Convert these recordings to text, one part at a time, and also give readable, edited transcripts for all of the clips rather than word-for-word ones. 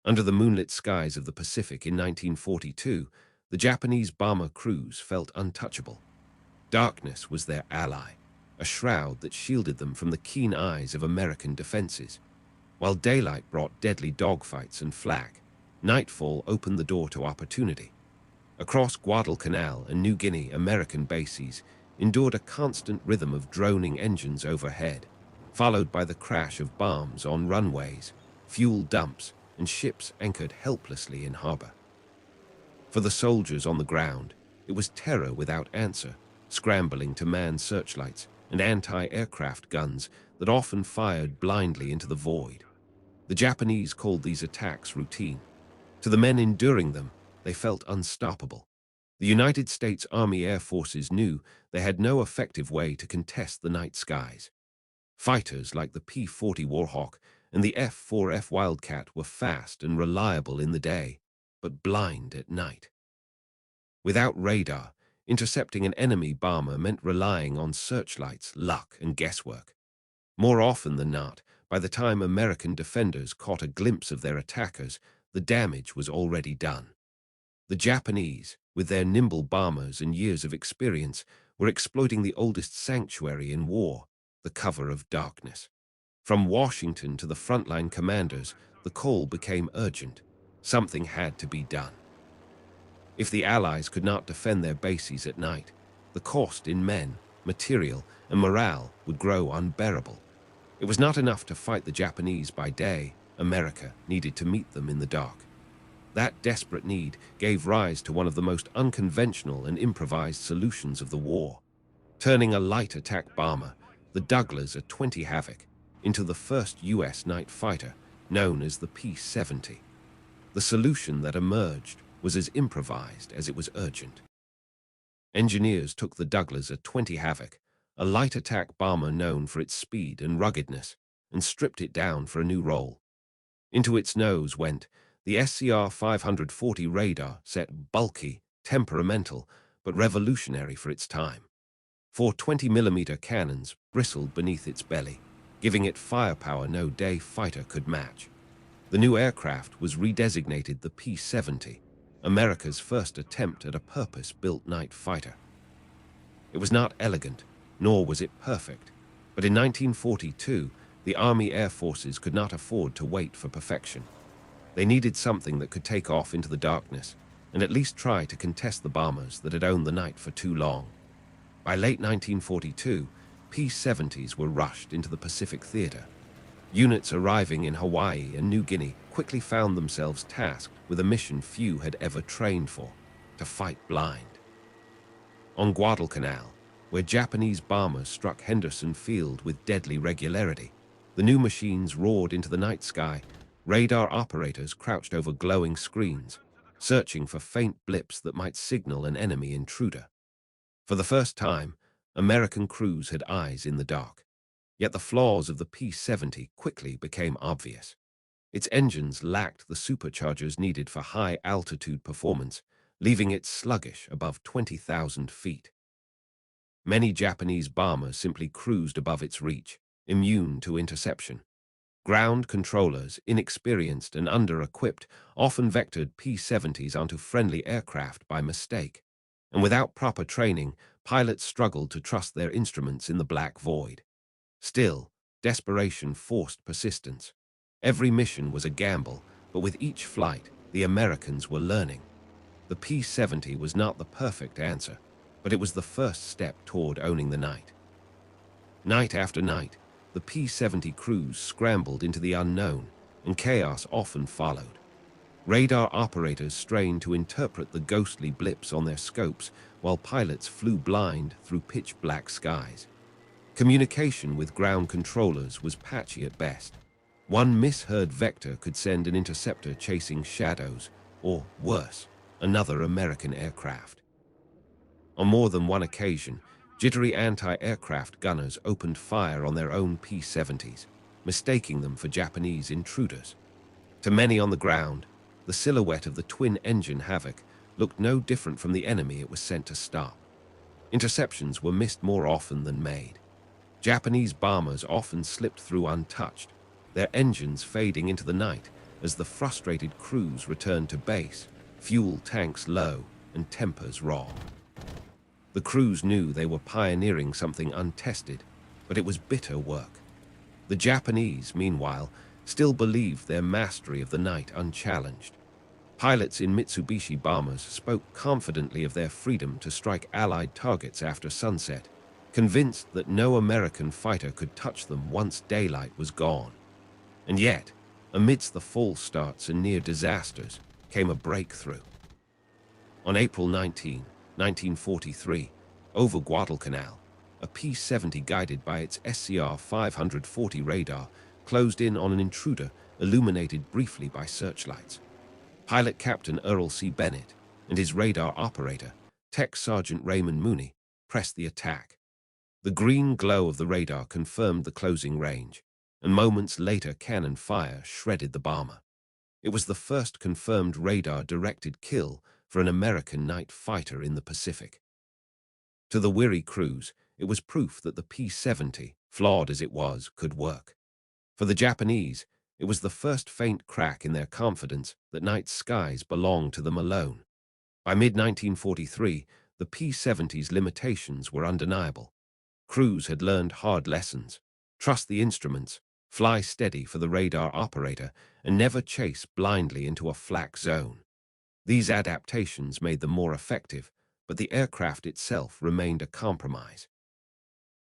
Under the moonlit skies of the Pacific in 1942, the Japanese bomber crews felt untouchable. Darkness was their ally, a shroud that shielded them from the keen eyes of American defenses. While daylight brought deadly dogfights and flak, nightfall opened the door to opportunity. Across Guadalcanal and New Guinea, American bases endured a constant rhythm of droning engines overhead, followed by the crash of bombs on runways, fuel dumps, and ships anchored helplessly in harbor. For the soldiers on the ground, it was terror without answer, scrambling to man searchlights and anti-aircraft guns that often fired blindly into the void. The Japanese called these attacks routine. To the men enduring them, they felt unstoppable. The United States Army Air Forces knew they had no effective way to contest the night skies. Fighters like the P-40 Warhawk and the F-4F Wildcat were fast and reliable in the day, but blind at night. Without radar, intercepting an enemy bomber meant relying on searchlights, luck, and guesswork. More often than not, by the time American defenders caught a glimpse of their attackers, the damage was already done. The Japanese, with their nimble bombers and years of experience, were exploiting the oldest sanctuary in war, the cover of darkness. From Washington to the frontline commanders, the call became urgent. Something had to be done. If the Allies could not defend their bases at night, the cost in men, material, and morale would grow unbearable. It was not enough to fight the Japanese by day. America needed to meet them in the dark. That desperate need gave rise to one of the most unconventional and improvised solutions of the war, turning a light attack bomber, the Douglas P-70 Havoc, into the first U.S. night fighter, known as the P-70. The solution that emerged was as improvised as it was urgent. Engineers took the Douglas P-70 Havoc, a light attack bomber known for its speed and ruggedness, and stripped it down for a new role. Into its nose went the SCR-540 radar set, bulky, temperamental, but revolutionary for its time. 4 20mm cannons bristled beneath its belly, giving it firepower no day fighter could match. The new aircraft was redesignated the P-70, America's first attempt at a purpose-built night fighter. It was not elegant, nor was it perfect, but in 1942, the Army Air Forces could not afford to wait for perfection. They needed something that could take off into the darkness and at least try to contest the bombers that had owned the night for too long. By late 1942, P-70s were rushed into the Pacific theater. Units arriving in Hawaii and New Guinea quickly found themselves tasked with a mission few had ever trained for: to fight blind. On Guadalcanal, where Japanese bombers struck Henderson Field with deadly regularity, the new machines roared into the night sky. Radar operators crouched over glowing screens, searching for faint blips that might signal an enemy intruder. For the first time, American crews had eyes in the dark. Yet the flaws of the P-70 quickly became obvious. Its engines lacked the superchargers needed for high-altitude performance, leaving it sluggish above 20,000 feet. Many Japanese bombers simply cruised above its reach, immune to interception. Ground controllers, inexperienced and under-equipped, often vectored P-70s onto friendly aircraft by mistake. And without proper training, pilots struggled to trust their instruments in the black void. Still, desperation forced persistence. Every mission was a gamble, but with each flight, the Americans were learning. The P-70 was not the perfect answer, but it was the first step toward owning the night. Night after night, the P-70 crews scrambled into the unknown, and chaos often followed. Radar operators strained to interpret the ghostly blips on their scopes, while pilots flew blind through pitch-black skies. Communication with ground controllers was patchy at best. One misheard vector could send an interceptor chasing shadows, or worse, another American aircraft. On more than one occasion, jittery anti-aircraft gunners opened fire on their own P-70s, mistaking them for Japanese intruders. To many on the ground, the silhouette of the twin-engine Havoc looked no different from the enemy it was sent to stop. Interceptions were missed more often than made. Japanese bombers often slipped through untouched, their engines fading into the night as the frustrated crews returned to base, fuel tanks low and tempers raw. The crews knew they were pioneering something untested, but it was bitter work. The Japanese, meanwhile, still believed their mastery of the night unchallenged. Pilots in Mitsubishi bombers spoke confidently of their freedom to strike Allied targets after sunset, convinced that no American fighter could touch them once daylight was gone. And yet, amidst the false starts and near disasters, came a breakthrough. On April 19, 1943, over Guadalcanal, a P-70 guided by its SCR 540 radar closed in on an intruder illuminated briefly by searchlights. Pilot Captain Earl C. Bennett and his radar operator, Tech Sergeant Raymond Mooney, pressed the attack. The green glow of the radar confirmed the closing range, and moments later cannon fire shredded the bomber. It was the first confirmed radar-directed kill for an American night fighter in the Pacific. To the weary crews, it was proof that the P-70, flawed as it was, could work. For the Japanese, it was the first faint crack in their confidence that night skies belonged to them alone. By mid-1943, the P-70's limitations were undeniable. Crews had learned hard lessons: trust the instruments, fly steady for the radar operator, and never chase blindly into a flak zone. These adaptations made them more effective, but the aircraft itself remained a compromise.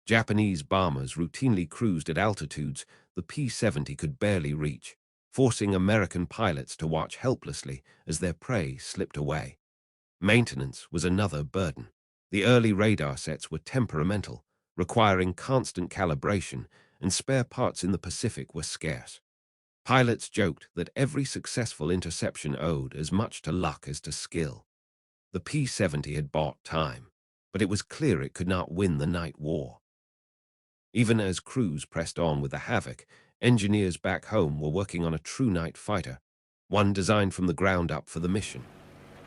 Japanese bombers routinely cruised at altitudes the P-70 could barely reach, forcing American pilots to watch helplessly as their prey slipped away. Maintenance was another burden. The early radar sets were temperamental, requiring constant calibration, and spare parts in the Pacific were scarce. Pilots joked that every successful interception owed as much to luck as to skill. The P-70 had bought time, but it was clear it could not win the night war. Even as crews pressed on with the Havoc, engineers back home were working on a true night fighter, one designed from the ground up for the mission.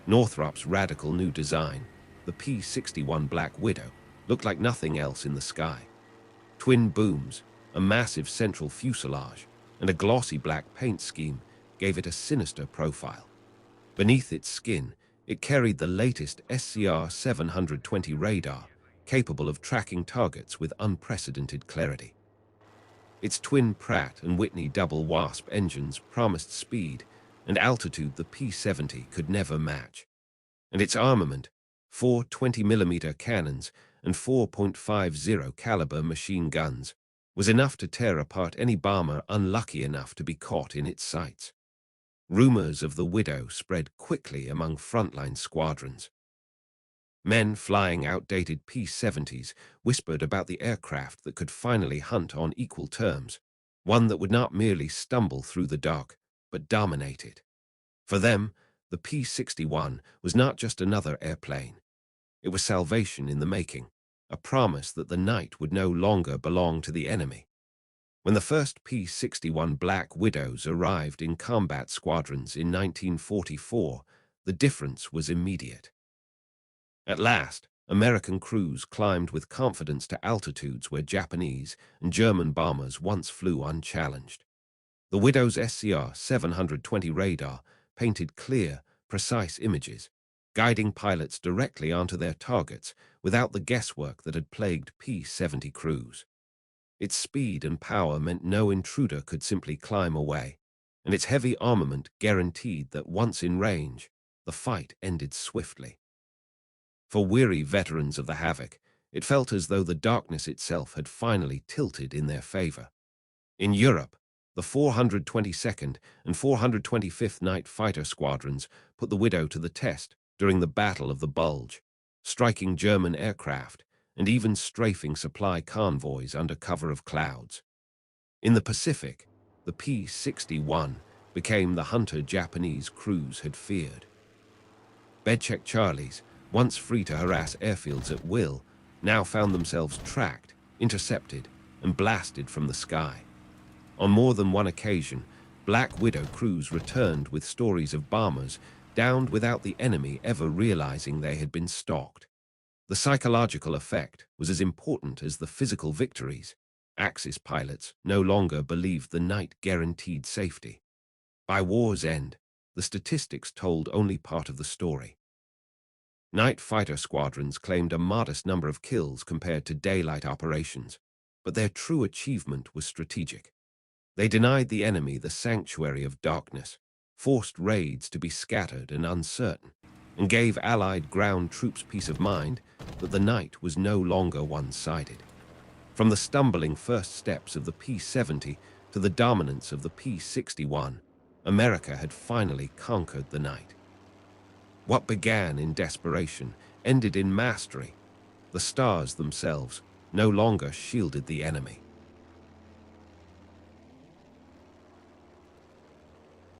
Northrop's radical new design, the P-61 Black Widow, looked like nothing else in the sky. Twin booms, a massive central fuselage, and a glossy black paint scheme gave it a sinister profile. Beneath its skin, it carried the latest SCR 720 radar, capable of tracking targets with unprecedented clarity. Its twin Pratt and Whitney double Wasp engines promised speed and altitude the P-70 could never match. And its armament, 4 20mm cannons and 4.50 caliber machine guns, was enough to tear apart any bomber unlucky enough to be caught in its sights. Rumors of the Widow spread quickly among frontline squadrons. Men flying outdated P-70s whispered about the aircraft that could finally hunt on equal terms, one that would not merely stumble through the dark, but dominate it. For them, the P-61 was not just another airplane. It was salvation in the making, a promise that the night would no longer belong to the enemy. When the first P-61 Black Widows arrived in combat squadrons in 1944, the difference was immediate. At last, American crews climbed with confidence to altitudes where Japanese and German bombers once flew unchallenged. The Widow's SCR 720 radar painted clear, precise images, guiding pilots directly onto their targets without the guesswork that had plagued P-70 crews. Its speed and power meant no intruder could simply climb away, and its heavy armament guaranteed that once in range, the fight ended swiftly. For weary veterans of the Havoc, it felt as though the darkness itself had finally tilted in their favor. In Europe, the 422nd and 425th Night Fighter Squadrons put the Widow to the test during the Battle of the Bulge, striking German aircraft and even strafing supply convoys under cover of clouds. In the Pacific, the P-61 became the hunter Japanese crews had feared. Bedcheck Charlies, once free to harass airfields at will, now found themselves tracked, intercepted, and blasted from the sky. On more than one occasion, Black Widow crews returned with stories of bombers downed without the enemy ever realizing they had been stalked. The psychological effect was as important as the physical victories. Axis pilots no longer believed the night guaranteed safety. By war's end, the statistics told only part of the story. Night fighter squadrons claimed a modest number of kills compared to daylight operations, but their true achievement was strategic. They denied the enemy the sanctuary of darkness, forced raids to be scattered and uncertain, and gave Allied ground troops peace of mind that the night was no longer one-sided. From the stumbling first steps of the P-70 to the dominance of the P-61, America had finally conquered the night. What began in desperation ended in mastery. The stars themselves no longer shielded the enemy.